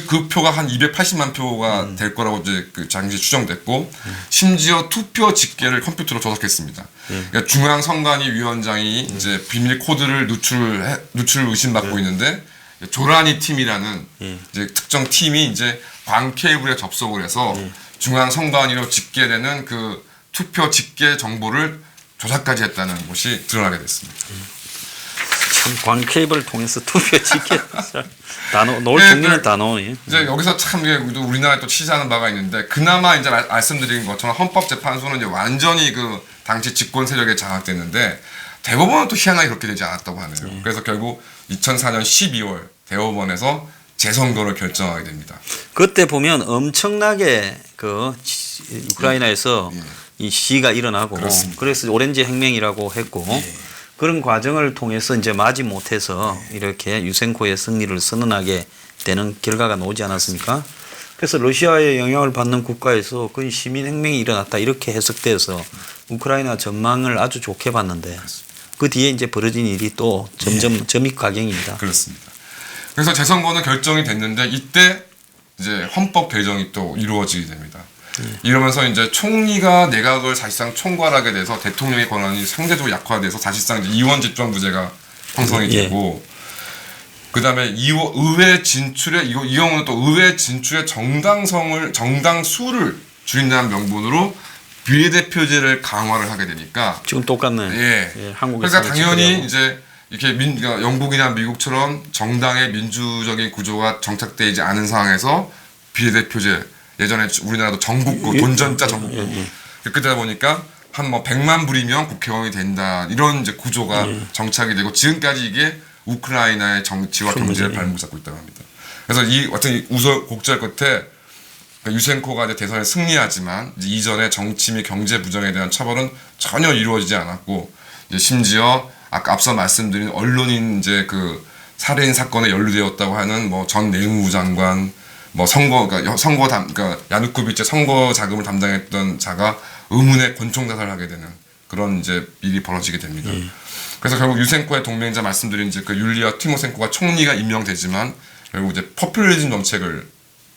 그 표가 한 280만 표가 될 거라고 이제 그 당시 추정됐고, 심지어 투표 집계를 컴퓨터로 조작했습니다. 그러니까 중앙선관위 위원장이 이제 비밀 코드를 누출 의심받고 있는데 조라니 팀이라는 이제 특정 팀이 이제 광 케이블에 접속을 해서 중앙선관위로 집계되는 그 투표 집계 정보를 조작까지 했다는 것이 드러나게 됐습니다. 광 케이블을 통해서 투표 집계 단어 놓을 종류는 단어. 이제 여기서 참 우리나라에 또 취재하는 바가 있는데, 그나마 이제 말씀드린 것처럼 헌법재판소는 이제 완전히 그 당시 집권 세력에 장악됐는데 대법원은 또 희한하게 그렇게 되지 않았다고 하네요. 그래서 결국 2004년 12월 대법원에서 재선거를 결정하게 됩니다. 그때 보면 엄청나게 그 우크라이나에서 이 시위가 일어나고, 그렇습니다. 그래서 오렌지 혁명이라고 했고, 그런 과정을 통해서 이제 마지 못해서 이렇게 유센코의 승리를 선언하게 되는 결과가 나오지 않았습니까? 그래서 러시아의 영향을 받는 국가에서 거의 시민혁명이 일어났다 이렇게 해석돼서 우크라이나 전망을 아주 좋게 봤는데, 그 뒤에 이제 벌어진 일이 또 점점 점입 과경입니다. 그렇습니다. 그래서 재선거는 결정이 됐는데 이때 이제 헌법 개정이 또 이루어지게 됩니다. 이러면서 이제 총리가 내각을 사실상 총괄하게 돼서 대통령의 권한이 상대적으로 약화돼서 사실상 이제 이원 집정부제가 형성이 되고, 그다음에 의회 진출의 이 경우는 또 의회 진출의 정당 수를 줄인다는 명분으로 비례대표제를 강화를 하게 되니까 지금 똑같네. 한국에서. 그러니까 당연히 이제 이렇게 그러니까 영국이나 미국처럼 정당의 민주적인 구조가 정착되지 않은 상황에서 비례대표제, 예전에 우리나라도 전국구, 돈전자 전국구 그렇게 되다 보니까 한 뭐 100만 불이면 국회의원이 된다, 이런 이제 구조가 정착이 되고, 지금까지 이게 우크라이나의 정치와 경제를 발목 잡고 있다고 합니다. 그래서 이 어떤 우여곡절 끝에 유센코가 이제 대선에 승리하지만 이전에 정치 및 경제 부정에 대한 처벌은 전혀 이루어지지 않았고, 이제 심지어 아까 앞서 말씀드린 언론인 이제 그 살해인 사건에 연루되었다고 하는 뭐 전 내무부 장관, 뭐 그러니까 야누코비치 선거 자금을 담당했던 자가 의문의 권총 자살하게 되는 그런 이제 일이 벌어지게 됩니다. 그래서 결국 유센코의 동맹자 말씀드린 이제 그 율리아 티모센코가 총리가 임명되지만 결국 이제 포퓰리즘 정책을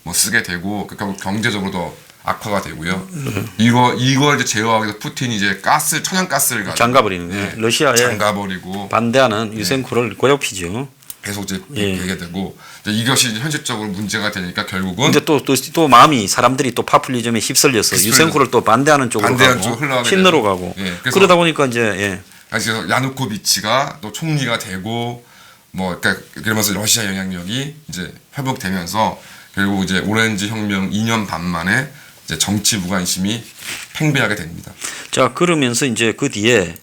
뭐 쓰게 되고, 결국 경제적으로 더 악화가 되고요. 이걸 이제 제어하기 위해서 푸틴이 이제 천연가스를 가지고 장가버리는 거예요. 러시아에 장가버리고 반대하는 유센코를 고역피죠. 계속 이제 얘기가 되고, 이것이 현실적으로 문제가 되니까 결국은 이제 또 마음이 사람들이 또 파퓰리즘에 휩쓸려서 유센코를 또 반대하는 쪽으로 가고 친러로 가고, 그러다 보니까 이제 그래서 야누코비치가 또 총리가 되고 뭐 그러니까 그러면서 러시아 영향력이 이제 회복되면서 결국 이제 오렌지 혁명 2년 반 만에 이제 정치 무관심이 팽배하게 됩니다. 자, 그러면서 이제 그 뒤에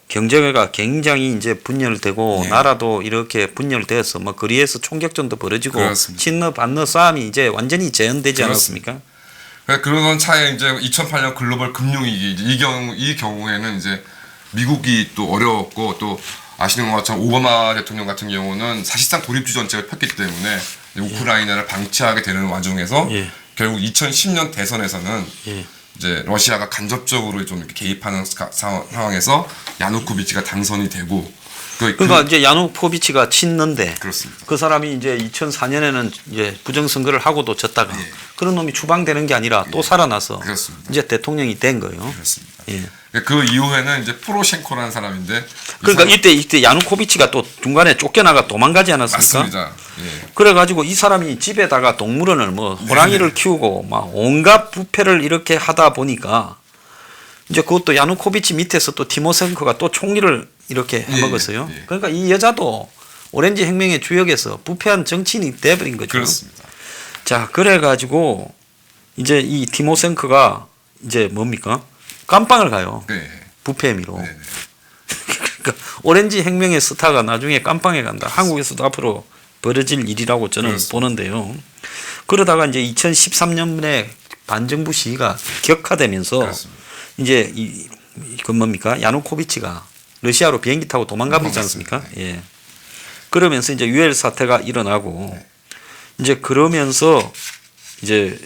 경제가 굉장히 이제 분열되고, 나라도 이렇게 분열돼서 뭐 거리에서 총격전도 벌어지고, 그렇습니다. 친러 반러 싸움이 이제 완전히 재현되지 그렇습니다. 않았습니까? 그런 차에 이제 2008년 글로벌 금융위기, 이 경우에는 이제 미국이 또 어려웠고, 또 아시는 것처럼 오바마 대통령 같은 경우는 사실상 도립주 정책을 폈기 때문에 우크라이나를 방치하게 되는 와중에서 결국 2010년 대선에서는 이제 러시아가 간접적으로 좀 이렇게 개입하는 상황에서 야누코비치가 당선이 되고, 그러니까 이제 야누코비치가 친는데, 그렇습니다. 그 사람이 이제 2004년에는 이제 부정선거를 하고도 졌다가 그런 놈이 추방되는 게 아니라 또 살아나서 그렇습니다. 이제 대통령이 된 거예요. 그렇습니다. 그 이후에는 이제 포로셴코라는 사람인데, 그러니까 이때 야누코비치가 또 중간에 쫓겨나가 도망가지 않았습니까? 맞습니다. 그래가지고 이 사람이 집에다가 동물원을 뭐 호랑이를 키우고 막 온갖 부패를 이렇게 하다 보니까 이제 그것도 야누코비치 밑에서 또 티모센코가 또 총리를 이렇게 해먹었어요. 그러니까 이 여자도 오렌지 혁명의 주역에서 부패한 정치인이 돼버린 거죠. 그렇습니다. 자, 그래가지고 이제 이 티모센코가 이제 뭡니까? 깜빵을 가요. 네. 부패 혐의로. 네. 그러니까 오렌지 혁명의 스타가 나중에 깜빵에 간다. 한국에서도 앞으로 벌어질 일이라고 저는 그렇습니다. 보는데요. 그러다가 이제 2013년에 반정부 시위가 격화되면서 그렇습니다. 이제 그 뭡니까? 야누코비치가 러시아로 비행기 타고 도망가 버리지 않습니까? 도망갔습니다. 예. 그러면서 이제 유혈 사태가 일어나고 이제 그러면서 이제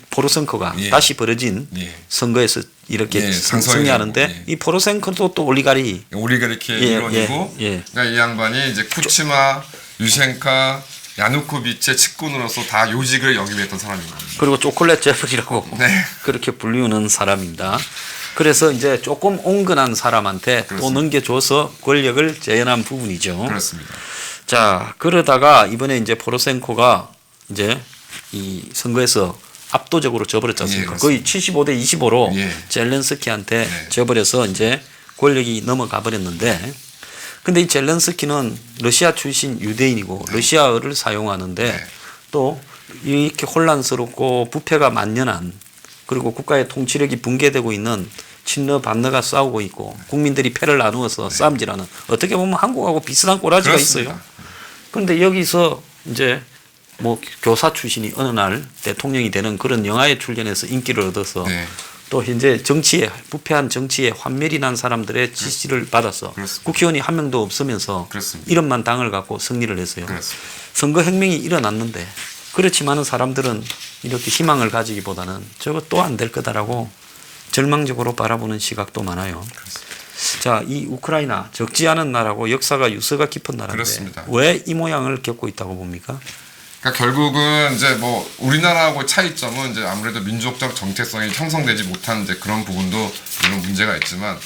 포로센코가 다시 벌어진 선거에서 이렇게 승리하는데 이 포로센코도 또 올리가리 일원이고 그러니까 이 양반이 이제 쿠치마, 유셴카, 야누코비치의 측근으로서 다 요직을 역임했던 사람인 겁니다. 그리고 초콜릿 제플이라고 그렇게 불리우는 사람입니다. 그래서 이제 조금 온건한 사람한테 그렇습니다. 또 넘겨줘서 권력을 재현한 부분이죠. 그렇습니다. 자, 그러다가 이번에 이제 포로센코가 이제 이 선거에서 압도적으로 져버렸지 않습니까? 거의 75대 25로 젤렌스키한테 져버려서 이제 권력이 넘어가 버렸는데, 근데 이 젤렌스키는 러시아 출신 유대인이고 러시아어를 사용하는데 또 이렇게 혼란스럽고 부패가 만연한, 그리고 국가의 통치력이 붕괴되고 있는 친러 반러가 싸우고 있고 국민들이 패를 나누어서 싸움질하는, 어떻게 보면 한국하고 비슷한 꼬라지가 그렇습니다. 있어요. 그런데 여기서 이제 뭐 교사 출신이 어느 날 대통령이 되는 그런 영화에 출연해서 인기를 얻어서 또 현재 정치에, 부패한 정치에 환멸이 난 사람들의 지지를 받아서 국회의원이 한 명도 없으면서 이름만 당을 갖고 승리를 했어요. 선거 혁명이 일어났는데, 그렇지만은 사람들은 이렇게 희망을 가지기보다는 저거 또 안 될 거다라고 절망적으로 바라보는 시각도 많아요. 자, 이 우크라이나 적지 않은 나라고 역사가 유서가 깊은 나라인데 왜 이 모양을 겪고 있다고 봅니까? 그러니까 결국은 이제 뭐 우리나라하고의 차이점은 이제 아무래도 민족적 정체성이 형성되지 못한 이제 그런 부분도 물론 문제가 있지만,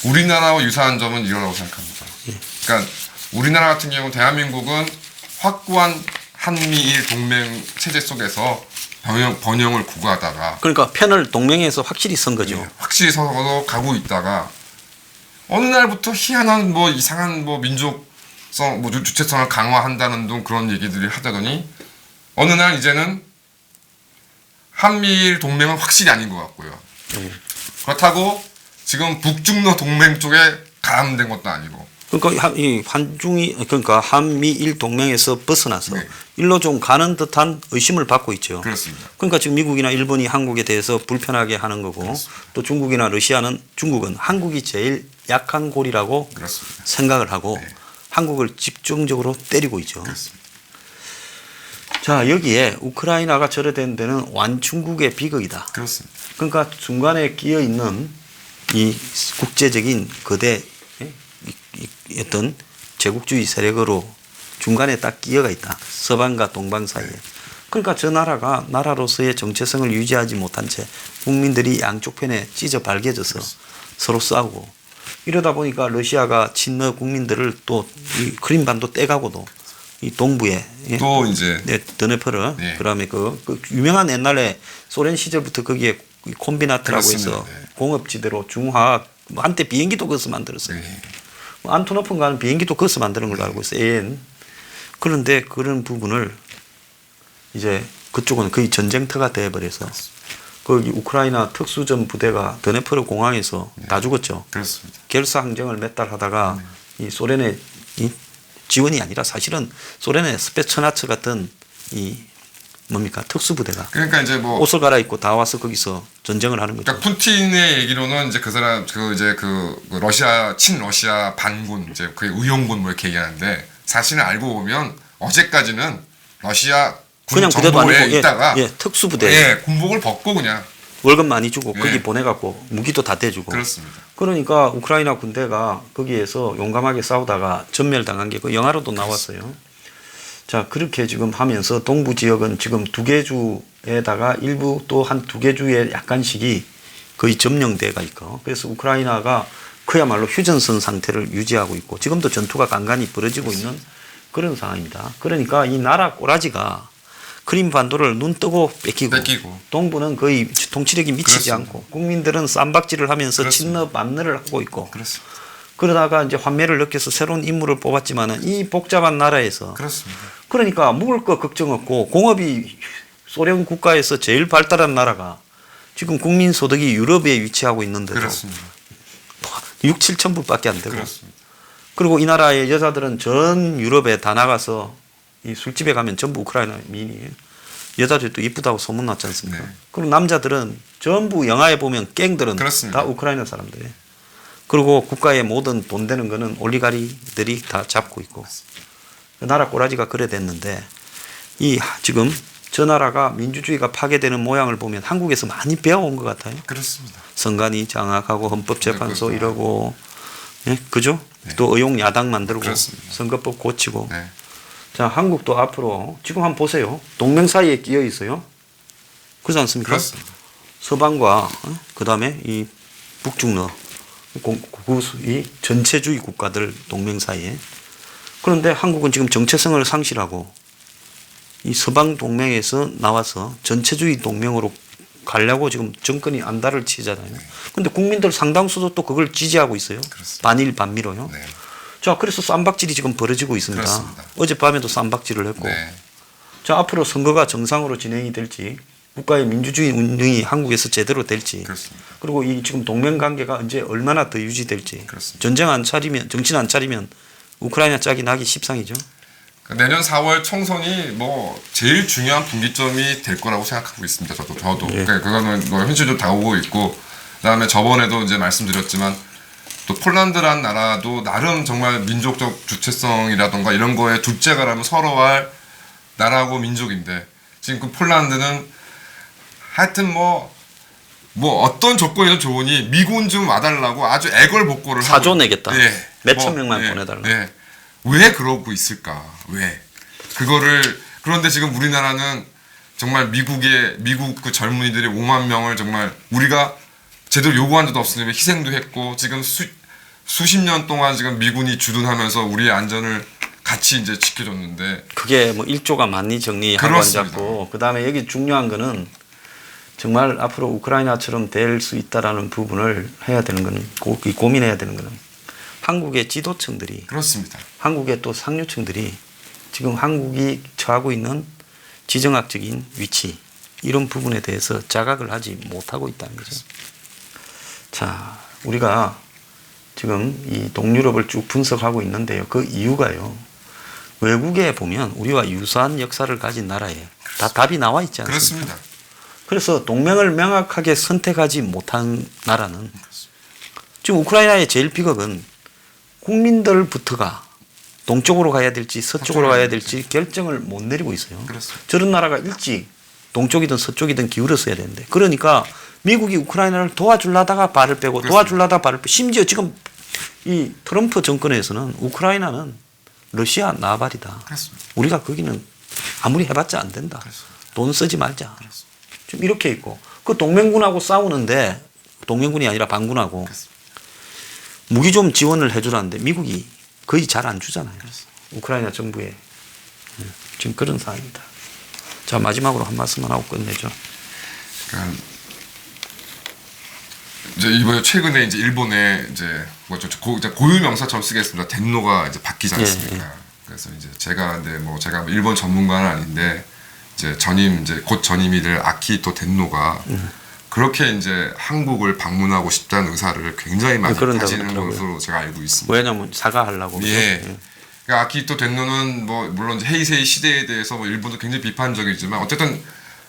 우리나라와 유사한 점은 이거라고 생각합니다. 그러니까 우리나라 같은 경우 대한민국은 확고한 한미일 동맹 체제 속에서 번영을 구가하다가, 그러니까 편을 동맹에서 확실히 선 거죠. 확실히 서서 가고 있다가 어느 날부터 희한한 뭐 이상한 뭐 민족성 뭐 주체성을 강화한다는 등 그런 얘기들이 하다더니 어느 날 이제는 한미일 동맹은 확실히 아닌 것 같고요. 그렇다고 지금 북중러 동맹 쪽에 가담된 것도 아니고. 그러니까 이 그러니까 한미일 동맹에서 벗어나서 일로 좀 가는 듯한 의심을 받고 있죠. 그렇습니다. 그러니까 지금 미국이나 일본이 한국에 대해서 불편하게 하는 거고, 또 중국이나 러시아는 중국은 한국이 제일 약한 골이라고 생각을 하고 한국을 집중적으로 때리고 있죠. 자, 여기에 우크라이나가 절여된 데는 완중국의 비극이다. 그러니까 중간에 끼어 있는 이 국제적인 거대 어떤 제국주의 세력으로 중간에 딱 끼어가 있다. 서방과 동방 사이에. 그러니까 저 나라가 나라로서의 정체성을 유지하지 못한 채 국민들이 양쪽 편에 찢어 발겨져서 서로 싸우고, 이러다 보니까 러시아가 친러 국민들을 또 이 크림반도 떼가고도 이 동부에 또 이제 드네프르 그다음에 그 유명한 옛날에 소련 시절부터 거기에 콤비나트라고 해서 공업지대로 중화학, 뭐 한때 비행기도 거기서 만들었어요. 안토노프인가 하는 비행기도 거기서 만드는 걸로 알고 있어요. AN. 그런데 그런 부분을 이제 그쪽은 거의 전쟁터가 돼버려서 거기 우크라이나 특수전 부대가 드네프르 공항에서 다 죽었죠. 결사 항쟁을 몇 달 하다가 이 소련의 이 지원이 아니라 사실은 소련의 스페츠나츠 같은 이 뭡니까 특수부대가 그러니까 이제 뭐 옷을 갈아입고 다 와서 거기서 전쟁을 하는 거죠. 그러니까 푸틴의 얘기로는 이제 그 사람 그 러시아 친러시아 반군 이제 그 의용군 뭐 이렇게 얘기하는데, 사실은 알고 보면 어제까지는 러시아 군 정보에 있다가 특수부대 군복을 벗고 그냥 월급 많이 주고 거기 보내갖고 무기도 다 대주고. 그러니까 우크라이나 군대가 거기에서 용감하게 싸우다가 전멸당한 게 그 영화로도 나왔어요. 자, 그렇게 지금 하면서 동부 지역은 지금 2개 주에다가 일부 또 한 2개 주에 약간씩이 거의 점령대가 있고, 그래서 우크라이나가 그야말로 휴전선 상태를 유지하고 있고 지금도 전투가 간간히 벌어지고 있는 그런 상황입니다. 그러니까 이 나라 꼬라지가 크림 반도를 눈 뜨고 뺏기고 동부는 거의 통치력이 미치지 그렇습니다. 않고 국민들은 쌈박질을 하면서 그렇습니다. 친러 만러를 하고 있고 그렇습니다. 그러다가 이제 환멸을 느껴서 새로운 인물을 뽑았지만은 이 복잡한 나라에서 그렇습니다. 그러니까 먹을 거 걱정 없고 공업이 소련 국가에서 제일 발달한 나라가 지금 국민 소득이 유럽에 위치하고 있는데도 그렇습니다. 6, 7천 불밖에 안 되고 그렇습니다. 그리고 이 나라의 여자들은 전 유럽에 다 나가서 이 술집에 가면 전부 우크라이나 미인이에요. 여자들도 이쁘다고 소문났지 않습니까? 네. 그리고 남자들은 전부 영화에 보면 갱들은 그렇습니다. 다 우크라이나 사람들이에요. 그리고 국가의 모든 돈 되는 거는 올리가리들이 다 잡고 있고 나라 꼬라지가 그래 됐는데 이 지금 저 나라가 민주주의가 파괴되는 모양을 보면 한국에서 많이 배워온 것 같아요. 그렇습니다. 선관위 장악하고 헌법재판소 네, 이러고 예? 그죠? 네. 또 의용 야당 만들고 그렇습니다. 선거법 고치고 네. 자 한국도 앞으로 지금 한번 보세요. 동맹 사이에 끼어 있어요. 그렇지 않습니까? 그렇습니다. 서방과 그다음에 이 북중러 이 전체주의 국가들 동맹 사이에 그런데 한국은 지금 정체성을 상실하고 이 서방 동맹에서 나와서 전체주의 동맹으로 가려고 지금 정권이 안달을 치잖아요. 그런데 국민들 상당수도 또 그걸 지지하고 있어요. 그렇습니다. 반일 반미로요. 네. 자, 그래서 쌈박질이 지금 벌어지고 있습니다. 그렇습니다. 어젯밤에도 쌈박질을 했고. 네. 자, 앞으로 선거가 정상으로 진행이 될지 국가의 민주주의 운영이 한국에서 제대로 될지 그렇습니다. 그리고 이 지금 동맹 관계가 언제 얼마나 더 유지될지 그렇습니다. 전쟁 안 차리면 정신 안 차리면 우크라이나 짝이 나기 십상이죠. 내년 4월 총선이 뭐 제일 중요한 분기점이 될 거라고 생각하고 있습니다. 저도. 예. 그러니까 그거는 뭐 현실도 다가오고 있고 그다음에 저번에도 이제 말씀드렸지만 또 폴란드란 나라도 나름 정말 민족적 주체성이라던가 이런 거에 둘째가라면 서러워할 나라고 민족인데 지금 그 폴란드는 하여튼 뭐 어떤 조건이든 좋으니 미군 좀 와달라고 아주 애걸복걸을 하고 사조 내겠다. 예. 몇천 명만 보내달라. 예. 왜 그러고 있을까? 왜? 그런데 지금 우리나라는 정말 미국 그 젊은이들이 5만 명을 정말 우리가 제대로 요구한 적도 없으니 희생도 했고 지금 수십 년 동안 지금 미군이 주둔하면서 우리의 안전을 같이 이제 지켜줬는데 그게 뭐 1조가 많이 정리하고 그렇습니다. 앉았고 그다음에 여기 중요한 거는 정말 앞으로 우크라이나처럼 될 수 있다라는 부분을 해야 되는 거는 고민해야 되는 거는 한국의 지도층들이 그렇습니다. 한국의 또 상류층들이 지금 한국이 처하고 있는 지정학적인 위치 이런 부분에 대해서 자각을 하지 못하고 있다는 거죠. 자, 우리가 지금 이 동유럽을 쭉 분석하고 있는데요. 그 이유가요. 외국에 보면 우리와 유사한 역사를 가진 나라에 다 답이 나와 있지 않습니까? 그렇습니다. 그래서 동맹을 명확하게 선택하지 못한 나라는 지금 우크라이나의 제일 비극은 국민들부터가 동쪽으로 가야 될지 서쪽으로 가야 될지 결정을 못 내리고 있어요. 그렇습니다. 저런 나라가 일찍 동쪽이든 서쪽이든 기울었어야 되는데 그러니까 미국이 우크라이나를 도와주려다가 발을 빼고 그렇습니다. 도와주려다가 발을 빼고 심지어 지금 이 트럼프 정권에서는 우크라이나는 러시아 나발이다. 그렇습니다. 우리가 거기는 아무리 해봤자 안 된다. 그렇습니다. 돈 쓰지 말자. 그렇습니다. 좀 이렇게 있고 그 동맹군하고 싸우는데 동맹군이 아니라 반군하고 그렇습니다. 무기 좀 지원을 해주라는데 미국이 거의 잘 안 주잖아요. 그렇습니다. 우크라이나 정부에 지금 그런 상황입니다. 자 마지막으로 한 말씀만 하고 끝내죠. 그러니까 이제 이번에 최근에 이제 일본에 이제 뭐죠 고유 명사처럼 쓰겠습니다. 덴노가 이제 바뀌지 않습니까? 예. 그래서 이제 제가 일본 전문가는 아닌데 이제 곧 전임이 될 아키히토 덴노가 그렇게 이제 한국을 방문하고 싶다는 의사를 굉장히 많이 가지는 것으로 제가 알고 있습니다. 왜냐면 사과하려고. 예. 그러니까 아키히토 덴노는 뭐 물론 헤이세이 시대에 대해서 뭐 일본도 굉장히 비판적이지만 어쨌든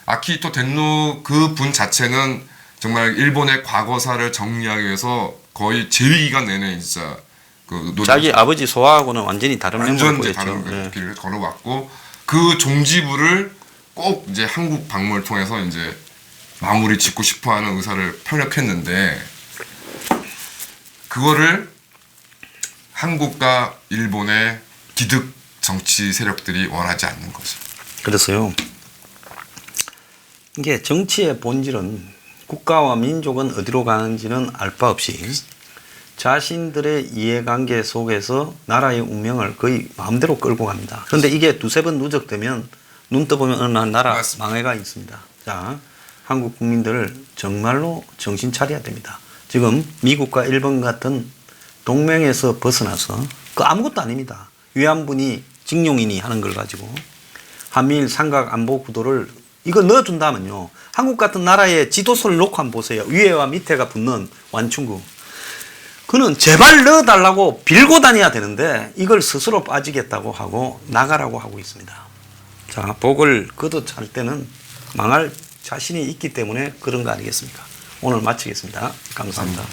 아키히토 덴노 그 분 자체는 정말 일본의 과거사를 정리하기 위해서 거의 재위기간 내내 진짜 자기 아버지 소하고는 완전히 다른 면모를 보였죠. 다른 길을 걸어왔고 그 종지부를 꼭 이제 한국 방문을 통해서 이제 마무리 짓고 싶어하는 의사를 편력했는데 그거를 한국과 일본의 기득 정치 세력들이 원하지 않는 거죠. 그래서요. 이게 정치의 본질은 국가와 민족은 어디로 가는지는 알 바 없이 자신들의 이해관계 속에서 나라의 운명을 거의 마음대로 끌고 갑니다. 그런데 이게 두세 번 누적되면 눈 떠보면 어느 나라 맞습니다. 망해가 있습니다. 자, 한국 국민들 정말로 정신 차려야 됩니다. 지금 미국과 일본 같은 동맹에서 벗어나서 그 아무것도 아닙니다. 위안부니 징용이니 하는 걸 가지고 한미일 삼각 안보 구도를 이거 넣어준다면요. 한국 같은 나라의 지도서를 놓고 한번 보세요. 위에와 밑에가 붙는 완충구. 그는 제발 넣어달라고 빌고 다녀야 되는데 이걸 스스로 빠지겠다고 하고 나가라고 하고 있습니다. 자, 복을 걷어찰 때는 망할 자신이 있기 때문에 그런 거 아니겠습니까? 오늘 마치겠습니다. 감사합니다.